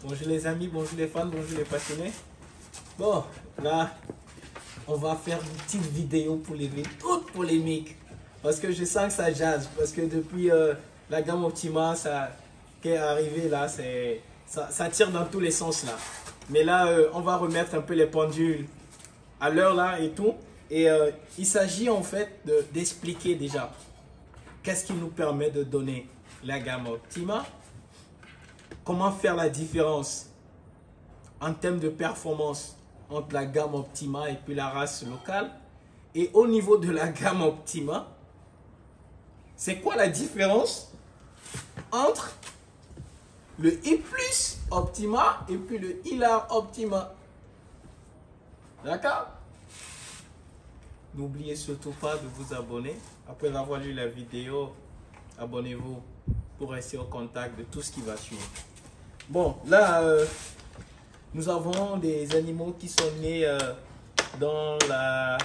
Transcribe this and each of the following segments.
Bonjour les amis, bonjour les fans, bonjour les passionnés. Bon, là, on va faire une petite vidéo pour lever toute polémique. Parce que je sens que ça jazz. Parce que depuis la gamme Optima qui est arrivée là, ça tire dans tous les sens là. Mais là, on va remettre un peu les pendules à l'heure là et tout. Et il s'agit en fait d'expliquer déjà qu'est-ce qui nous permet de donner la gamme Optima. Comment faire la différence en termes de performance entre la gamme Optima et puis la race locale. Et au niveau de la gamme Optima, c'est quoi la différence entre le I+ Optima et puis le Hilar Optima? D'accord? N'oubliez surtout pas de vous abonner. Après avoir lu la vidéo, abonnez-vous pour rester au contact de tout ce qui va suivre. Bon, là, nous avons des animaux qui sont nés dans la...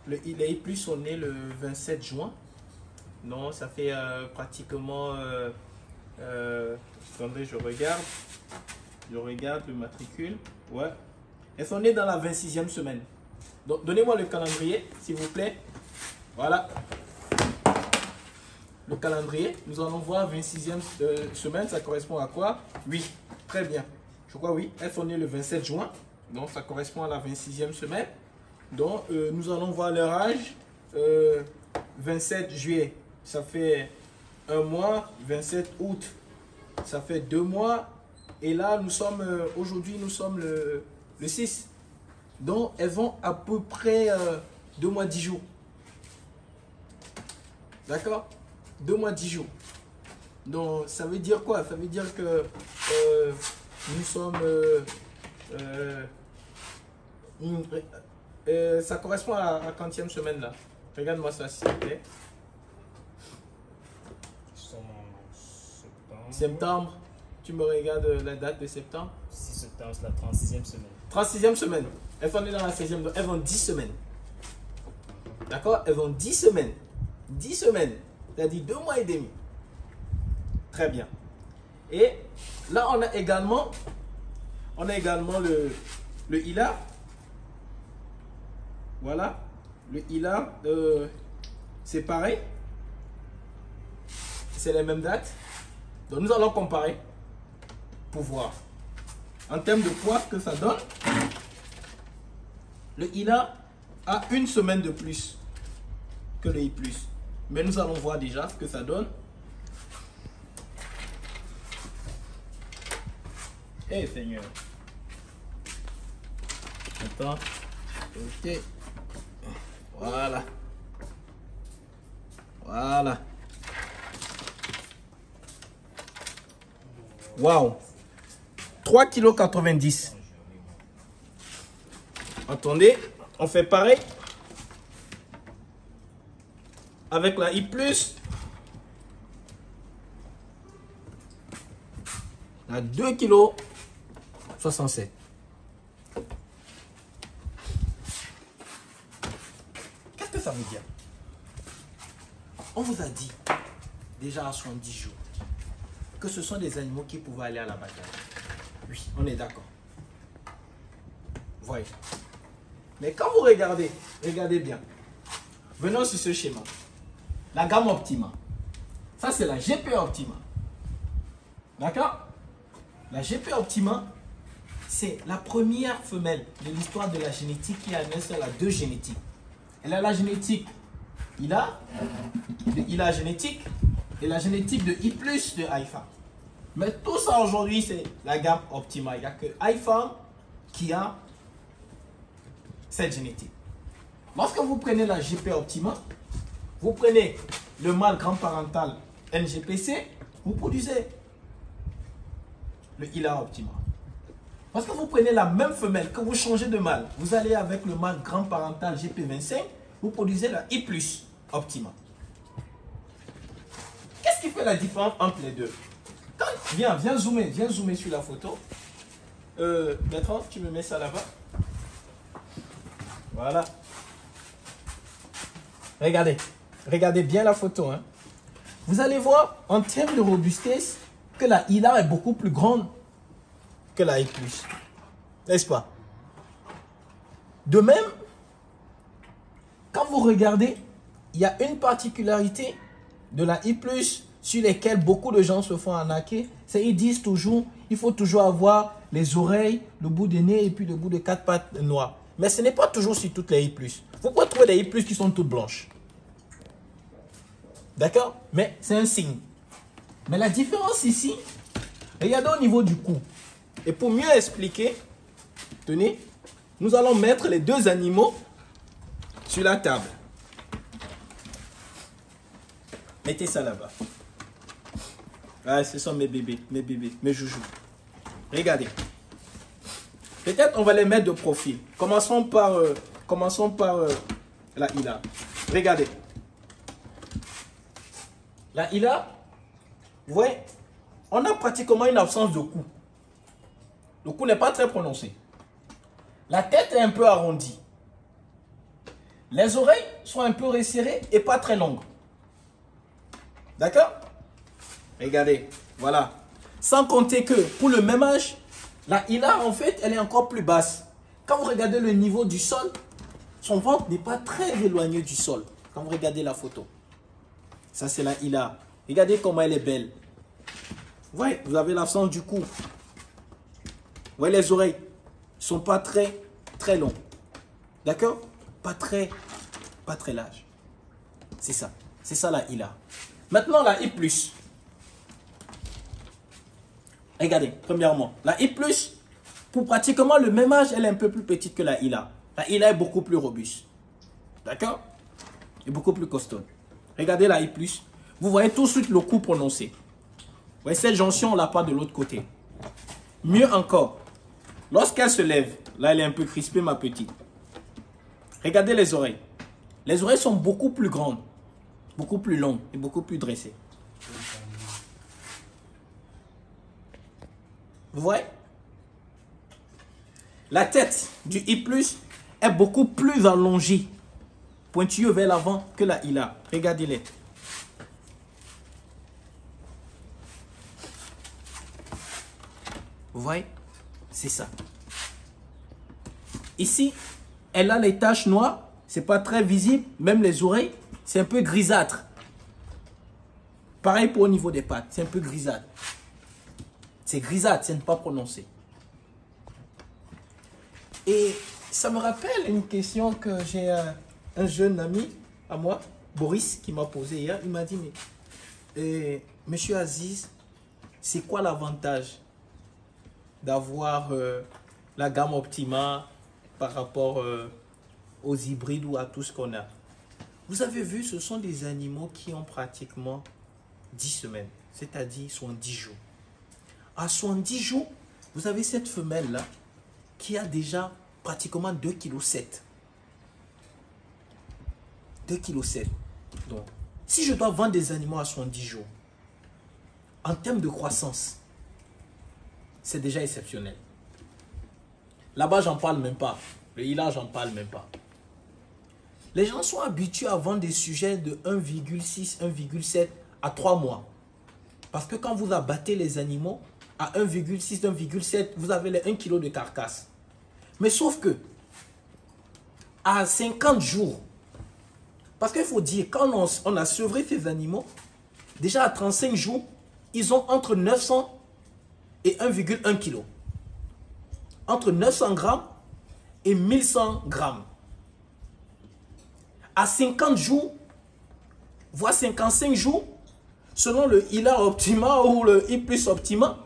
les I+ sont nés le 27 juin. Non, ça fait pratiquement... attendez, je regarde le matricule. Ouais. Elles sont nées dans la 26e semaine. Donc, donnez-moi le calendrier, s'il vous plaît. Voilà. Le calendrier, nous allons voir 26e semaine, ça correspond à quoi? Oui, très bien. Je crois oui, elles sont nées le 27 juin, donc ça correspond à la 26e semaine. Donc nous allons voir leur âge. 27 juillet, ça fait 1 mois. 27 août, ça fait 2 mois. Et là, nous sommes aujourd'hui, nous sommes le 6. Donc elles ont à peu près 2 mois 10 jours. D'accord? 2 mois 10 jours. Donc ça veut dire quoi? Ça veut dire que nous sommes ça correspond à la 40e semaine là. Regarde-moi ça s'il te plaît. Septembre. Tu me regardes la date de septembre? 6 septembre, c'est la 36e semaine. 36e semaine. Elles sont nées dans la 16e, donc elles ont 10 semaines. D'accord? Elles ont 10 semaines. 10 semaines. C'est-à-dire 2 mois et demi. Très bien. Et là, on a également le Hilar. Voilà. Le Hilar, c'est pareil. C'est les mêmes dates. Donc, nous allons comparer pour voir. En termes de poids que ça donne, le Hilar a 1 semaine de plus que le I+. Mais nous allons voir déjà ce que ça donne. Eh Seigneur. Attends. Ok. Voilà. Voilà. Waouh. 3,90 kg. Attendez, on fait pareil. Avec la I+, à 2,67 kg. Qu'est-ce que ça veut dire? On vous a dit, déjà à 70 jours, que ce sont des animaux qui pouvaient aller à la bataille. Oui, on est d'accord. Voyez. Mais quand vous regardez bien. Venons sur ce schéma. La gamme Optima. Ça, c'est la GP Optima. D'accord? La GP Optima, c'est la première femelle de l'histoire de la génétique qui a naissé à la 2 génétique. Elle a la génétique Hilar, de Hilar génétique, et la génétique de I+ de iFarm. Mais tout ça aujourd'hui, c'est la gamme Optima. Il n'y a que iFarm qui a cette génétique. Lorsque vous prenez la GP Optima, vous prenez le mâle grand parental NGPC, vous produisez le Hilar Optima. Parce que vous prenez la même femelle, que vous changez de mâle, vous allez avec le mâle grand parental GP25, vous produisez la I+ Optima. Qu'est-ce qui fait la différence entre les deux? Viens zoomer sur la photo. Bertrand, tu me mets ça là-bas. Voilà. Regardez bien la photo. Hein. Vous allez voir, en termes de robustesse, que la ILA est beaucoup plus grande que la I+. N'est-ce pas? De même, quand vous regardez, il y a une particularité de la I+, sur lesquelles beaucoup de gens se font arnaquer. C'est qu'ils disent toujours, il faut toujours avoir les oreilles, le bout des nez et puis le bout de 4 pattes noires. Mais ce n'est pas toujours sur toutes les I+. Vous pouvez trouver des I+, qui sont toutes blanches. D'accord? Mais c'est un signe. Mais la différence ici, regardez au niveau du cou. Et pour mieux expliquer, tenez, nous allons mettre les deux animaux sur la table. Mettez ça là-bas. Ah, ce sont mes bébés, mes joujoux. Regardez. Peut-être on va les mettre de profil. Commençons par la ILA. Regardez. La ILA, vous voyez, on a pratiquement une absence de cou. Le cou n'est pas très prononcé. La tête est un peu arrondie. Les oreilles sont un peu resserrées et pas très longues. D'accord? Regardez, voilà. Sans compter que pour le même âge, la ILA, en fait, elle est encore plus basse. Quand vous regardez le niveau du sol, son ventre n'est pas très éloigné du sol. Quand vous regardez la photo. Ça, c'est la ILA. Regardez comment elle est belle. Vous voyez, vous avez l'absence du cou. Vous voyez, les oreilles ne sont pas très longues. D'accord? Pas très larges. C'est ça. C'est ça la ILA. Maintenant, la I+. Regardez, premièrement, la I+, pour pratiquement le même âge, elle est un peu plus petite que la ILA. La ILA est beaucoup plus robuste. D'accord? Et beaucoup plus costaud. Regardez la I+. Vous voyez tout de suite le cou prononcé. Vous voyez, cette jonction, on l'a pas de l'autre côté. Mieux encore, lorsqu'elle se lève, là, elle est un peu crispée, ma petite. Regardez les oreilles. Les oreilles sont beaucoup plus grandes, beaucoup plus longues et beaucoup plus dressées. Vous voyez? La tête du I+, est beaucoup plus allongée, pointilleuse vers l'avant que la ILA. Regardez-les. Vous voyez? C'est ça. Ici, elle a les taches noires. C'est pas très visible. Même les oreilles, c'est un peu grisâtre. Pareil pour au niveau des pattes. C'est un peu grisâtre. C'est grisâtre, c'est ne pas prononcé. Et ça me rappelle une question que j'ai un jeune ami à moi, Boris, qui m'a posé hier. Il m'a dit, mais Monsieur Aziz, c'est quoi l'avantage d'avoir la gamme Optima par rapport aux hybrides ou à tout ce qu'on a? Vous avez vu, ce sont des animaux qui ont pratiquement 10 semaines, c'est-à-dire 70 jours. À 70 jours, vous avez cette femelle-là qui a déjà pratiquement 2,7 kg. 2,7 kg. Donc, si je dois vendre des animaux à 70 jours, en termes de croissance, c'est déjà exceptionnel. Là-bas, j'en parle même pas. Le ILA, j'en parle même pas. Les gens sont habitués à vendre des sujets de 1,6, 1,7 à 3 mois. Parce que quand vous abattez les animaux, à 1,6, 1,7, vous avez les 1 kg de carcasse. Mais sauf que, à 50 jours, parce qu'il faut dire, quand on a sevré ces animaux, déjà à 35 jours, ils ont entre 900 et 1,1 kg. Entre 900 grammes et 1100 grammes. À 50 jours, voire 55 jours, selon le ILA Optima ou le I+ Optima,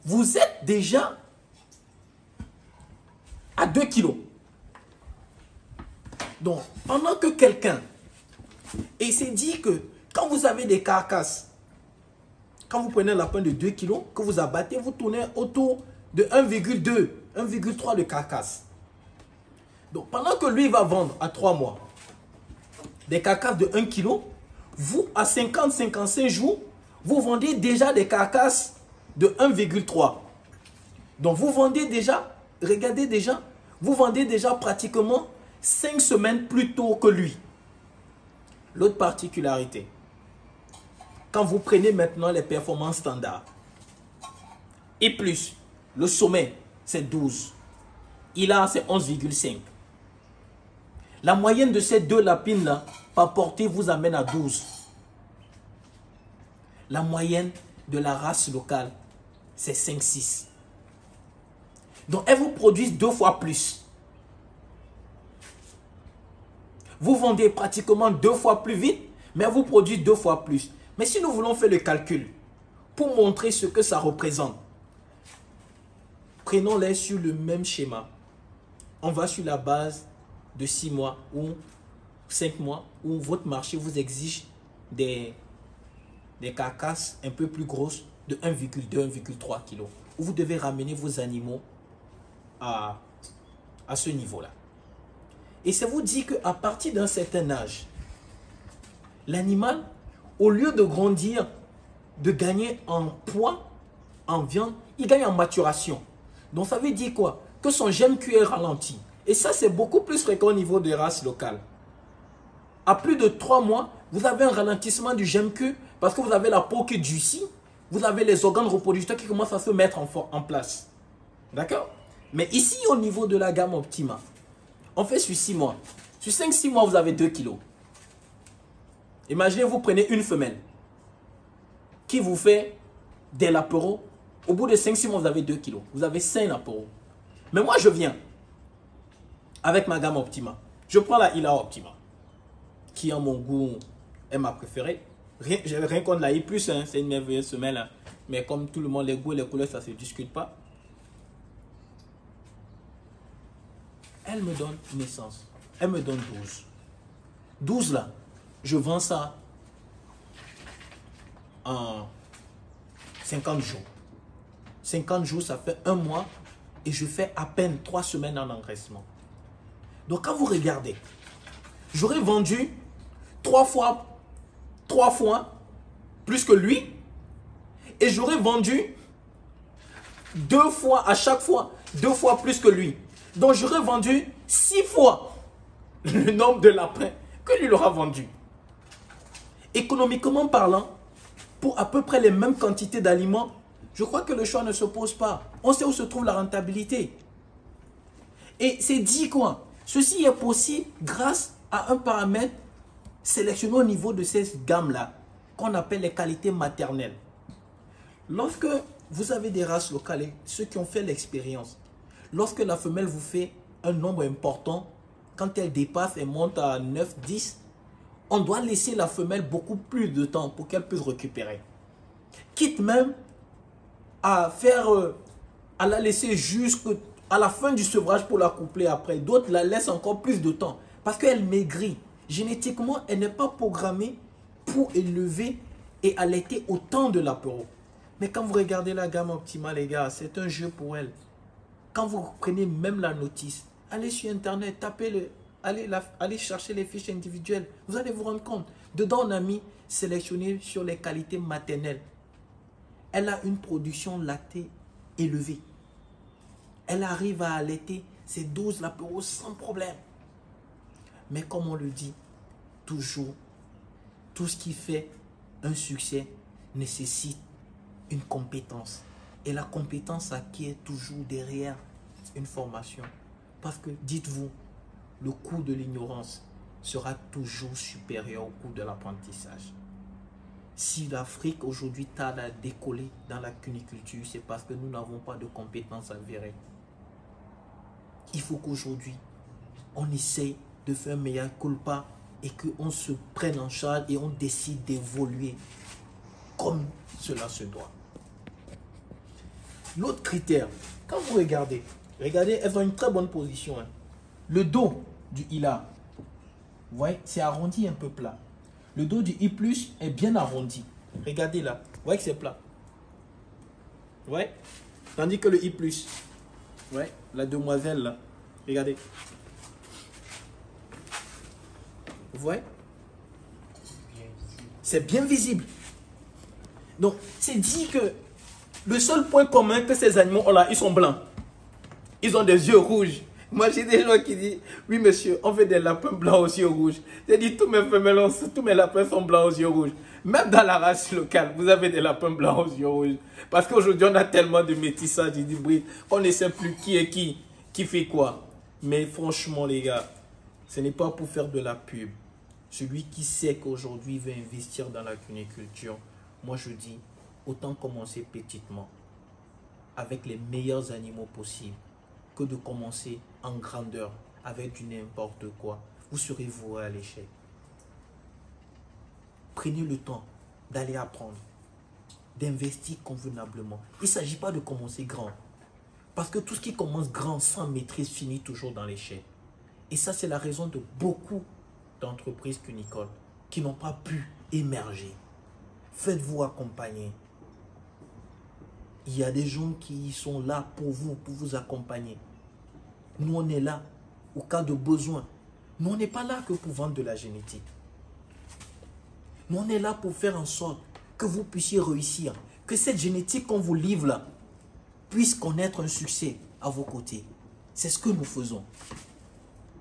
vous êtes déjà à 2 kg. Donc, pendant que quelqu'un, et c'est dit que quand vous avez des carcasses, quand vous prenez un lapin de 2 kg, que vous abattez, vous tournez autour de 1,2, 1,3 de carcasse. Donc, pendant que lui va vendre à 3 mois des carcasses de 1 kg, vous, à 50-55 jours, vous vendez déjà des carcasses de 1,3. Donc, vous vendez déjà, regardez déjà, vous vendez déjà pratiquement 5 semaines plus tôt que lui. L'autre particularité, quand vous prenez maintenant les performances standards, I plus, le sommet, c'est 12. I là, c'est 11,5. La moyenne de ces deux lapines-là, par portée, vous amène à 12. La moyenne de la race locale, c'est 5,6. Donc, elles vous produisent 2 fois plus. Vous vendez pratiquement 2 fois plus vite, mais elles vous produisent 2 fois plus. Mais si nous voulons faire le calcul, pour montrer ce que ça représente, prenons-les sur le même schéma. On va sur la base de 6 mois ou 5 mois où votre marché vous exige des carcasses un peu plus grosses de 1,2, 1,3 kg. Où vous devez ramener vos animaux à ce niveau-là. Et ça vous dit qu'à partir d'un certain âge, l'animal, au lieu de grandir, de gagner en poids, en viande, il gagne en maturation. Donc ça veut dire quoi? Que son GMQ est ralenti. Et ça, c'est beaucoup plus fréquent au niveau des races locales. À plus de 3 mois, vous avez un ralentissement du GMQ parce que vous avez la peau qui durcit, vous avez les organes reproducteurs qui commencent à se mettre en place. D'accord? Mais ici, au niveau de la gamme Optima, on fait sur 6 mois. Sur 5-6 mois, vous avez 2 kilos. Imaginez, vous prenez une femelle qui vous fait des laperos. Au bout de 5-6 mois, vous avez 2 kilos. Vous avez 5 laperos. Mais moi, je viens avec ma gamme Optima. Je prends la Ila Optima, qui à mon goût est ma préférée. Rien contre la I+, hein, c'est une merveilleuse semelle. Hein. Mais comme tout le monde, les goûts et les couleurs, ça ne se discute pas. Elle me donne naissance. Elle me donne 12. 12 là, je vends ça en 50 jours. 50 jours, ça fait 1 mois et je fais à peine 3 semaines en engraissement. Donc quand vous regardez, j'aurais vendu 3 fois plus que lui et j'aurais vendu 2 fois à chaque fois 2 fois plus que lui. Donc j'aurais vendu 6 fois le nombre de lapins que lui aura vendu. Économiquement parlant, pour à peu près les mêmes quantités d'aliments, je crois que le choix ne se pose pas. On sait où se trouve la rentabilité. Et c'est dit quoi? Ceci est possible grâce à un paramètre sélectionné au niveau de ces gammes-là, qu'on appelle les qualités maternelles. Lorsque vous avez des races locales, ceux qui ont fait l'expérience, lorsque la femelle vous fait un nombre important, quand elle dépasse, elle monte à 9, 10, on doit laisser la femelle beaucoup plus de temps pour qu'elle puisse récupérer. Quitte même à la laisser jusqu'à la fin du sevrage pour la coupler après. D'autres la laissent encore plus de temps parce qu'elle maigrit. Génétiquement, elle n'est pas programmée pour élever et allaiter autant de lapéraux. Mais quand vous regardez la gamme Optima, les gars, c'est un jeu pour elle. Quand vous prenez même la notice, allez sur Internet, tapez allez chercher les fiches individuelles. Vous allez vous rendre compte. Dedans, on a mis sélectionné sur les qualités maternelles. Elle a une production lactée élevée. Elle arrive à allaiter ses 12 lapéraux sans problème. Mais comme on le dit, toujours, tout ce qui fait un succès nécessite une compétence. Et la compétence acquiert toujours derrière une formation. Parce que, dites-vous, le coût de l'ignorance sera toujours supérieur au coût de l'apprentissage. Si l'Afrique aujourd'hui tarde à décoller dans la cuniculture, c'est parce que nous n'avons pas de compétences avérées. Il faut qu'aujourd'hui, on essaye de faire un meilleur culpa et qu'on se prenne en charge et on décide d'évoluer comme cela se doit. L'autre critère, quand vous regardez, elles ont une très bonne position. Hein. Le dos du Ila, vous voyez, c'est arrondi un peu plat. Le dos du I+, est bien arrondi. Regardez là, vous voyez que c'est plat. Vous voyez? Tandis que le I+, vous voyez, la demoiselle là, regardez. Vous voyez? C'est bien visible. Donc, c'est dit que le seul point commun que ces animaux ont là, ils sont blancs. Ils ont des yeux rouges. Moi, j'ai des gens qui disent, oui, monsieur, on fait des lapins blancs aux yeux rouges. J'ai dit, tous mes femelles, tous mes lapins sont blancs aux yeux rouges. Même dans la race locale, vous avez des lapins blancs aux yeux rouges. Parce qu'aujourd'hui, on a tellement de métissage et d'hybrides qu'on ne sait plus qui est qui fait quoi. Mais franchement, les gars, ce n'est pas pour faire de la pub. Celui qui sait qu'aujourd'hui veut investir dans la cuniculture, moi je dis, autant commencer petitement, avec les meilleurs animaux possibles, que de commencer en grandeur, avec du n'importe quoi. Vous serez voué à l'échec. Prenez le temps d'aller apprendre, d'investir convenablement. Il ne s'agit pas de commencer grand. Parce que tout ce qui commence grand sans maîtrise finit toujours dans l'échec. Et ça, c'est la raison de beaucoup d'entreprises cunicoles qui n'ont pas pu émerger. Faites-vous accompagner. Il y a des gens qui sont là pour vous accompagner. Nous, on est là au cas de besoin. Nous, on n'est pas là que pour vendre de la génétique. Nous, on est là pour faire en sorte que vous puissiez réussir. Que cette génétique qu'on vous livre là puisse connaître un succès à vos côtés. C'est ce que nous faisons.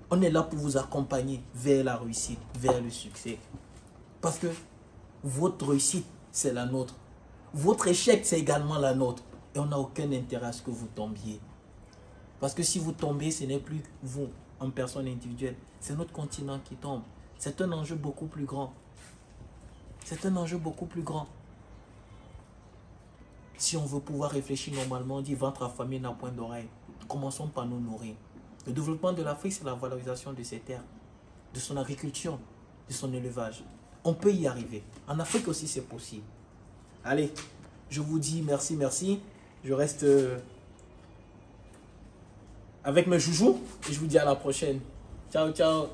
On est là pour vous accompagner vers la réussite, vers le succès. Parce que votre réussite, c'est la nôtre. Votre échec, c'est également la nôtre. Et on n'a aucun intérêt à ce que vous tombiez. Parce que si vous tombez, ce n'est plus vous, en personne individuelle. C'est notre continent qui tombe. C'est un enjeu beaucoup plus grand. C'est un enjeu beaucoup plus grand. Si on veut pouvoir réfléchir normalement, on dit ventre affamé n'a point d'oreille. Commençons par nous nourrir. Le développement de l'Afrique, c'est la valorisation de ses terres, de son agriculture, de son élevage. On peut y arriver. En Afrique aussi, c'est possible. Allez, je vous dis merci, merci. Je reste avec mes joujoux et je vous dis à la prochaine. Ciao, ciao.